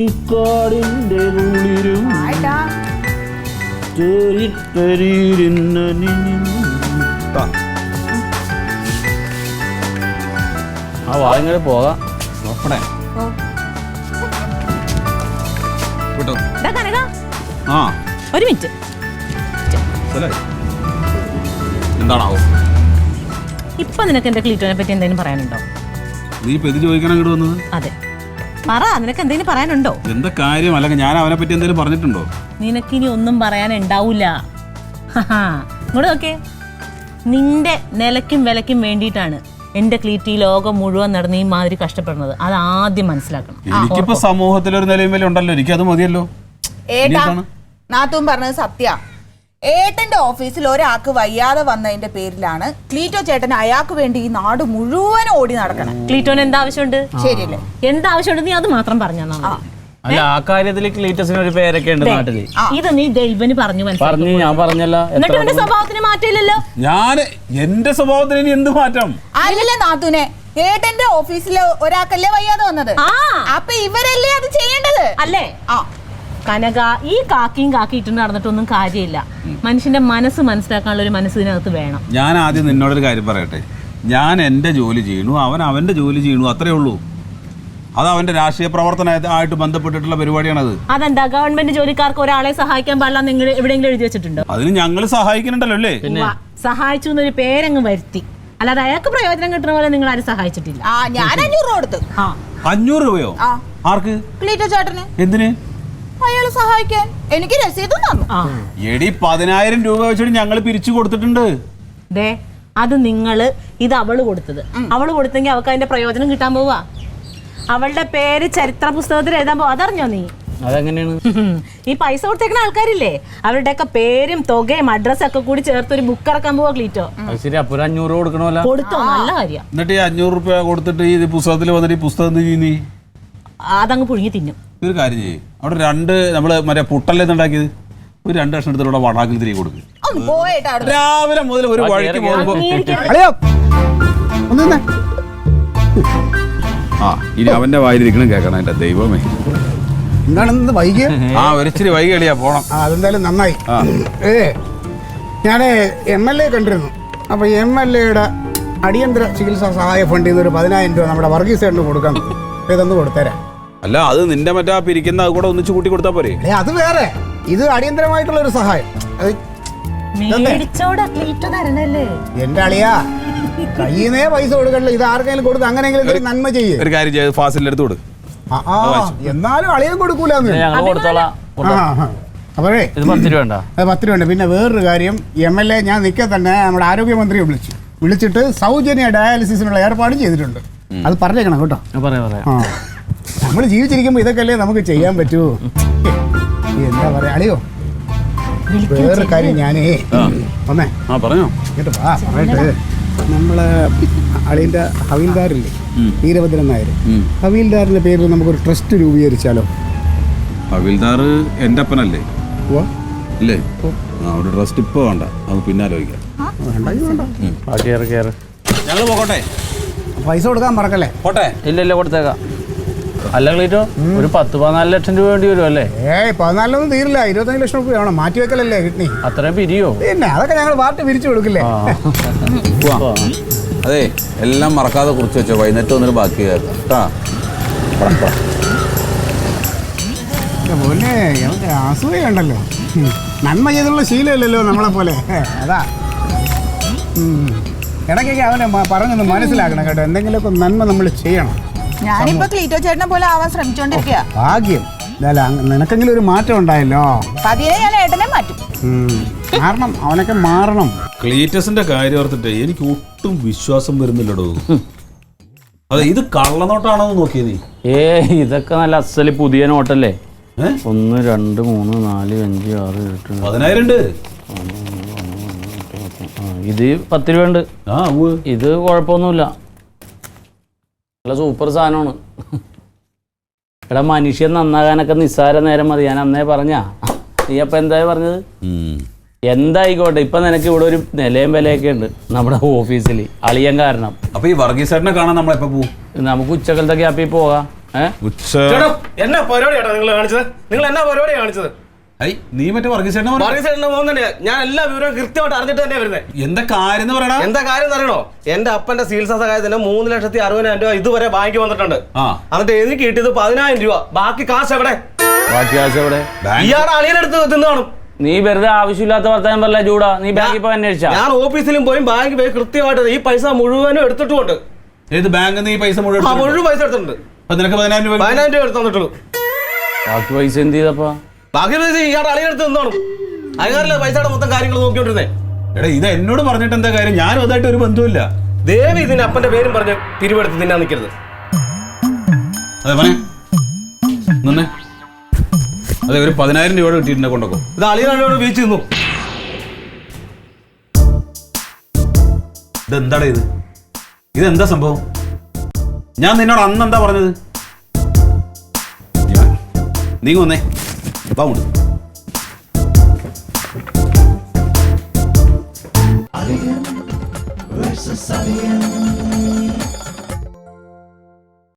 ഇക്കാടിന്റെ ഉള്ളിലും ആ വാങ്ങി പോകാം നോക്കണേ ഒരു മിനിറ്റ്. എന്താണാവോ ഇപ്പൊ നിനക്ക് എന്റെ ക്ലീറ്റോനെ പറ്റി എന്തെങ്കിലും പറയാനുണ്ടോ? നീ ഇപ്പൊ ഇത് ചോദിക്കാൻ അങ്ങോട്ട് വന്നത്? അതെ, പറ. നിനക്ക് എന്തെങ്കിലും പറയാനുണ്ടോ? എന്താ കാര്യം? അല്ലെങ്കിൽ ഞാൻ അവനെ പറ്റി എന്തെങ്കിലും പറഞ്ഞിട്ടുണ്ടോ? നിനക്കിനി ഒന്നും പറയാനുണ്ടാവൂല. ഇങ്ങോട്ട് നോക്കേ, നിന്റെ നിലയ്ക്കും വിലയ്ക്കും വേണ്ടിയിട്ടാണ് എന്റെ ക്ലീറ്റി ലോകം മുഴുവൻ നടന്ന് ഈ മാതിരി കഷ്ടപ്പെടുന്നത്. അത് ആദ്യം മനസ്സിലാക്കണം. എനിക്കിപ്പോ സമൂഹത്തിലൊരു നിലയും വില ഉണ്ടല്ലോ, എനിക്കത് മതിയല്ലോ. ഏട്ടാ, നാത്തൂൻ പറഞ്ഞത് സത്യ. ഏട്ടന്റെ ഓഫീസിൽ ഒരാൾക്ക് വയ്യാതെ വന്നതിന്റെ പേരിലാണ് ക്ലീറ്റോ ചേട്ടൻ അയാൾക്ക് വേണ്ടി ഈ നാട് മുഴുവനും ഓടി നടക്കണം. ക്ലീറ്റോന് എന്താവശ്യമുണ്ട്? ശരിയല്ലേ? എന്താവശ്യമുണ്ട് നീ അത് മാത്രം പറഞ്ഞാ. അല്ല, ആ കാര്യത്തിൽ ക്ലീറ്റസിന് ഒരു പേരൊക്കെ ഉണ്ട് നാട്ടില്. ഇത് നീ ദൈവന് പറഞ്ഞു പറഞ്ഞു, ഞാൻ പറഞ്ഞല്ലോ. എന്നിട്ട് എന്റെ സ്വഭാവത്തിന് മാറ്റമില്ലല്ലോ. ഞാൻ എന്റെ സ്വഭാവത്തിന് ഇനി എന്ത് മാറ്റം? അല്ലല്ലേ നാത്തൂനെ, ഏട്ടന്റെ ഓഫീസിൽ ഒരാൾക്കല്ലേ വയ്യാതെ വന്നത്, അപ്പൊ ഇവരല്ലേ അത് ചെയ്യേണ്ടത് അല്ലേ? കനക, ഈ കാക്കിയും ഇട്ട് നടന്നിട്ടൊന്നും കാര്യമില്ല. മനുഷ്യന്റെ മനസ്സ് മനസ്സിലാക്കാനുള്ള ഒരു മനസ്സ് ഇതിനകത്ത് വേണം. ഞാൻ ആദ്യം നിന്നോടൊരു കാര്യം പറയട്ടെ. ഞാൻ എന്റെ ജോലി ചെയ്യണു, അവൻ അവന്റെ ജോലി ചെയ്യണു, അത്രേ ഉള്ളൂ. അത് അവന്റെ രാഷ്ട്രീയ പ്രവർത്തനമായിട്ട് ബന്ധപ്പെട്ടിട്ടുള്ള പരിപാടിയാണത്. അതെന്താ ഗവൺമെന്റ് ജോലിക്കാർക്ക് ഒരാളെ സഹായിക്കാൻ പാടില്ല നിങ്ങൾ എവിടെയെങ്കിലും എഴുതി വെച്ചിട്ടുണ്ടോ? അതിന് ഞങ്ങൾ സഹായിക്കുന്നുണ്ടല്ലോ അല്ലേ? സഹായിച്ചു എന്നൊരു പേരങ്ങ് വരുത്തി, അല്ലാതെ അയാൾക്ക് പ്രയോജനം കിട്ടുന്ന പോലെ നിങ്ങൾ ആരും സഹായിച്ചിട്ടില്ല. ഞാൻ 500 രൂപ കൊടുത്തു. 500 രൂപയോ? ആർക്ക്? ക്ലീറ്റോ ചേട്ടന്. എന്തിന്? അയാള് സഹായിക്കാൻ. എനിക്ക് രസീത് തന്നു. എടി 10,000 രൂപ വെച്ചിട്ട് ഞങ്ങൾ പിരിച്ചു കൊടുത്തിട്ടുണ്ട്. അത് നിങ്ങള് ഇത് അവള് കൊടുത്തത്. അവള് കൊടുത്തെങ്കിൽ അവൾക്ക് അതിന്റെ പ്രയോജനം കിട്ടാൻ പോവാ. അവളുടെ പേര് ചരിത്ര പുസ്തകത്തിൽ എഴുതാൻ പോവാ. അതറിഞ്ഞോ നീ? അതെങ്ങനെയാണ്? ഈ പൈസ കൊടുത്തേക്കുന്ന ആൾക്കാരില്ലേ, അവരുടെയൊക്കെ പേരും തുകയും അഡ്രസ്സും ഒക്കെ കൂടി ചേർത്ത് ഒരു ബുക്ക് ഇറക്കാൻ പോവാ ക്ലീറ്റോ. ശരി, അപ്പൊ 500 കൊടുക്കണമല്ലോ. കൊടുത്തോ? നല്ല കാര്യം. എന്നിട്ട് ഈ 500 രൂപ കൊടുത്തിട്ട് ഈ പുസ്തകത്തിൽ വന്നിട്ട് ഈ പുസ്തകം നീ അതങ്ങ് പുഴുങ്ങി തിന്നും. ഒരു കാര്യം ചെയ്യും, അവിടെ 2 നമ്മള് മറ്റേ പുട്ടല്ലേ ഉണ്ടാക്കിയത്, ഒരു 2 കഷ്ണം എടുത്തിട്ട് വാടാക്കിൽ തിരികെ കൊടുക്കും. രാവിലെ മുതൽ ഒരു വഴിക്ക് പോകുമ്പോ ഇനി അവന്റെ വായിരിക്കണം കേൾക്കണം. എന്റെ ദൈവമേ, എന്താണ് വൈകിയ? ഒരിച്ചിരി വൈകി എളിയാ പോണം. അതെന്തായാലും നന്നായി. ഞാൻ MLA കണ്ടിരുന്നു. അപ്പൊ MLAയുടെ അടിയന്തര ചികിത്സാ സഹായ ഫണ്ടിൽ നിന്ന് ഒരു 10,000 രൂപ നമ്മുടെ വർഗീസ് ചേട്ടന് കൊടുക്കാൻ ഇതൊന്ന് കൊടുത്തരാം. അല്ല, അത് നിന്റെ മറ്റാ പിരിക്കുന്ന കൂടെ ഒന്നിച്ച് കൂട്ടി കൊടുത്താ പോരെ? അത് വേറെ, ഇത് അടിയന്തരമായിട്ടുള്ള ഒരു സഹായം. എന്റെ അളിയാ, കയ്യിന്നേ പൈസ കൊടുക്കണില്ല. ഇത് ആർക്കെങ്കിലും കൊടുത്ത് അങ്ങനെയെങ്കിലും നന്മ ചെയ്യേ. ഒരു കാര്യം ചെയ്ത് ഫാസിൽ എടുത്ത് കൊടു. എന്നാലും അളിയും കൊടുക്കൂലെന്ന്. അപ്പോഴേ 10 രൂപ 10 രൂപ. പിന്നെ വേറൊരു കാര്യം, MLA ഞാൻ നിൽക്കെ തന്നെ നമ്മുടെ ആരോഗ്യമന്ത്രിയെ വിളിച്ചിട്ട് സൗജന്യ ഡയാലിസിസിനുള്ള ഏർപ്പാടും ചെയ്തിട്ടുണ്ട്. അത് പറഞ്ഞേക്കണം കേട്ടോ. നമ്മൾ ജീവിച്ചിരിക്കുമ്പോ ഇതൊക്കെയല്ലേ നമുക്ക് ചെയ്യാൻ പറ്റൂ. എന്താ പറയാ അളിയോ, വേറൊരു കാര്യം ഞാനേ ഒന്നേ പറഞ്ഞോ കേട്ടോ. പറയട്ടെ, നമ്മളെ അളിയന്റെ ഹവീൽദാറില്ലേ, വീരഭദ്രൻ നായർ, ഹവീൽദാറിന്റെ പേരിൽ നമുക്കൊരു ട്രസ്റ്റ് രൂപീകരിച്ചാലോ? ഹവീൽദാർ എന്റെ അപ്പനല്ലേ? ഇല്ലേ? ഒരു ട്രസ്റ്റ് ഇപ്പൊ വേണ്ട, നമുക്ക് പിന്നെ ആലോചിക്കാം. ഞങ്ങൾ പോകട്ടെ, പൈസ കൊടുക്കാൻ മറക്കല്ലേ? പോട്ടെ. ഇല്ല, കൊടുത്തേക്കാം. അല്ല ക്ലീറ്റോ, ഒരു 10-14 ലക്ഷം രൂപ വേണ്ടി വരും അല്ലേ? 14 തീരില്ല, 25 ലക്ഷം രൂപ വേണം. മാറ്റി വെക്കലല്ലേ കിഡ്നി. അത്രയും പിരിയോ? പിന്നെ അതൊക്കെ ഞങ്ങൾ പാർട്ടി പിരിച്ചു കൊടുക്കില്ലേ? അതെ, എല്ലാം മറക്കാതെ കുറിച്ച് വെച്ചോ, വൈകുന്നേരം ഒന്നിനും ബാക്കി കേൾക്കാം. പോലെ അസൂയുണ്ടല്ലോ, നന്മ ചെയ്തുള്ള ശീലമില്ലല്ലോ നമ്മളെ പോലെ. അതാ ഇടയ്ക്കൊക്കെ അവനെ പറഞ്ഞൊന്ന് മനസ്സിലാക്കണം കേട്ടോ. എന്തെങ്കിലുമൊക്കെ നന്മ നമ്മൾ ചെയ്യണം. ഞാനിപ്പോ ക്ലീറ്റോ ചേട്ടനെ പോലെ ആവാൻ ശ്രമിച്ചോണ്ടിരിക്കുക. ഭാഗ്യം, നിനക്കെങ്കിലും ഒരു മാറ്റം ഉണ്ടായല്ലോ. പതിയെ ഞാൻ ഏട്ടനെ മാറ്റും. മാറണം, അവനൊക്കെ മാറണം. ക്ലീറ്റസിന്റെ കാര്യം ഓർത്തിട്ട് എനിക്ക് ഒട്ടും വിശ്വാസം വരുന്നില്ലടോ. അതെ, ഇത് കള്ളനോട്ടാണോ നോക്കിയത് നീ? ഇതൊക്കെ നല്ല അസല് പുതിയ നോട്ടല്ലേ? 1 2 3 4 5 6 7 10,000 ഉണ്ട്. ഇത് 10 രൂപ ഉണ്ട്. ഇത് കുഴപ്പമൊന്നുമില്ല, നല്ല സൂപ്പർ സാധനമാണ്. എടാ, മനുഷ്യൻ നന്നാകാനൊക്കെ നിസ്സാര നേരം മതി. ഞാൻ അന്നേ പറഞ്ഞാ. നീ അപ്പൊ എന്തായി പറഞ്ഞത്? എന്തായിക്കോട്ടെ, ഇപ്പൊ നിനക്ക് ഇവിടെ ഒരു നിലയും വിലയൊക്കെ ഉണ്ട് നമ്മുടെ ഓഫീസിൽ, അളിയൻ കാരണം. അപ്പൊ ഈ വർഗീസേട്ടനെ കാണാൻ നമ്മളെപ്പോ പോകും? നമുക്ക് ഉച്ചക്കലത്തെ ഗ്യാപ്പിൽ പോകാം. ഉച്ച എന്നാ പരിപാടിയാട്ടോ നിങ്ങൾ കാണിച്ചത്? നിങ്ങൾ എന്നാ പരിപാടിയാണ് കാണിച്ചത്? നീ മറ്റേ വർഗീസേട്ടനെ പോകുന്നുണ്ട്. ഞാൻ എല്ലാ വിവരവും കൃത്യമായിട്ട് അറിഞ്ഞിട്ട് തന്നെ വരുന്നത്. എന്താ കാര്യം എന്ന് പറയണ? എന്താ കാര്യം അറിയണോ? എന്റെ അപ്പന്റെ ചികിത്സാ സഹായത്തിന് 3,60,000 രൂപ ഇതുവരെ ബാങ്കിൽ വന്നിട്ടുണ്ട്. എന്നിട്ട് എനിക്ക് കിട്ടിയത് 10,000 രൂപ. ബാക്കി കാശ് എവിടെ? ബാക്കി കാശ് എവിടെ? ഇയാളുടെ അളിയനെടുത്ത് തിന്നു കാണും. നീ വെറുതെ ആവശ്യമില്ലാത്ത വർത്താനം പറഞ്ഞ ചൂടാ. നീ ബാങ്കിൽ പോയി അന്വേഷിച്ചാ? ഞാൻ ഓഫീസിലും പോയി ബാങ്കിൽ പോയി കൃത്യമായിട്ട് ഈ പൈസ മുഴുവനും എടുത്തിട്ടുണ്ട്. ഏത് ബാങ്കിൽ നീ പൈസ മുഴുവൻ പൈസ എടുത്തിട്ടുണ്ട്. നിനക്ക് 10,000 രൂപ 10,000 രൂപ എടുത്ത് തന്നിട്ടുള്ളൂ. ബാക്കി പൈസ എന്ത് ചെയ്തപ്പാ? ബാക്കി പൈസ ഇയാളുടെ അളിയനെടുത്ത് തിന്നോണം. അതുകാരല്ലേ പൈസയുടെ മൊത്തം കാര്യങ്ങൾ നോക്കിക്കൊണ്ടിരുന്നേ. എടാ ഇത് എന്നോട് പറഞ്ഞിട്ട് എന്താ കാര്യം? ഞാനും അതായിട്ട് ഒരു ബന്ധവുമില്ല. ദേവി ഇതിന് അപ്പന്റെ പേരും പറഞ്ഞ് പിരിവെടുത്ത് തിന്നാൻ നിൽക്കരുത്. അതെ മോനെ നിന്നെ അതെ ഒരു 10,000 രൂപ കിട്ടിയിട്ടുണ്ട് കൊണ്ടൊക്കെ. ഇത് അളിയനോട് വീഴ്ച തിന്നു. ഇതെന്താടാ ഇത്? ഇതെന്താ സംഭവം? ഞാൻ നിന്നോട് അന്ന് എന്താ പറഞ്ഞത്? നീ വന്നേ ബാവുണ്ട്. Alien versus Alien.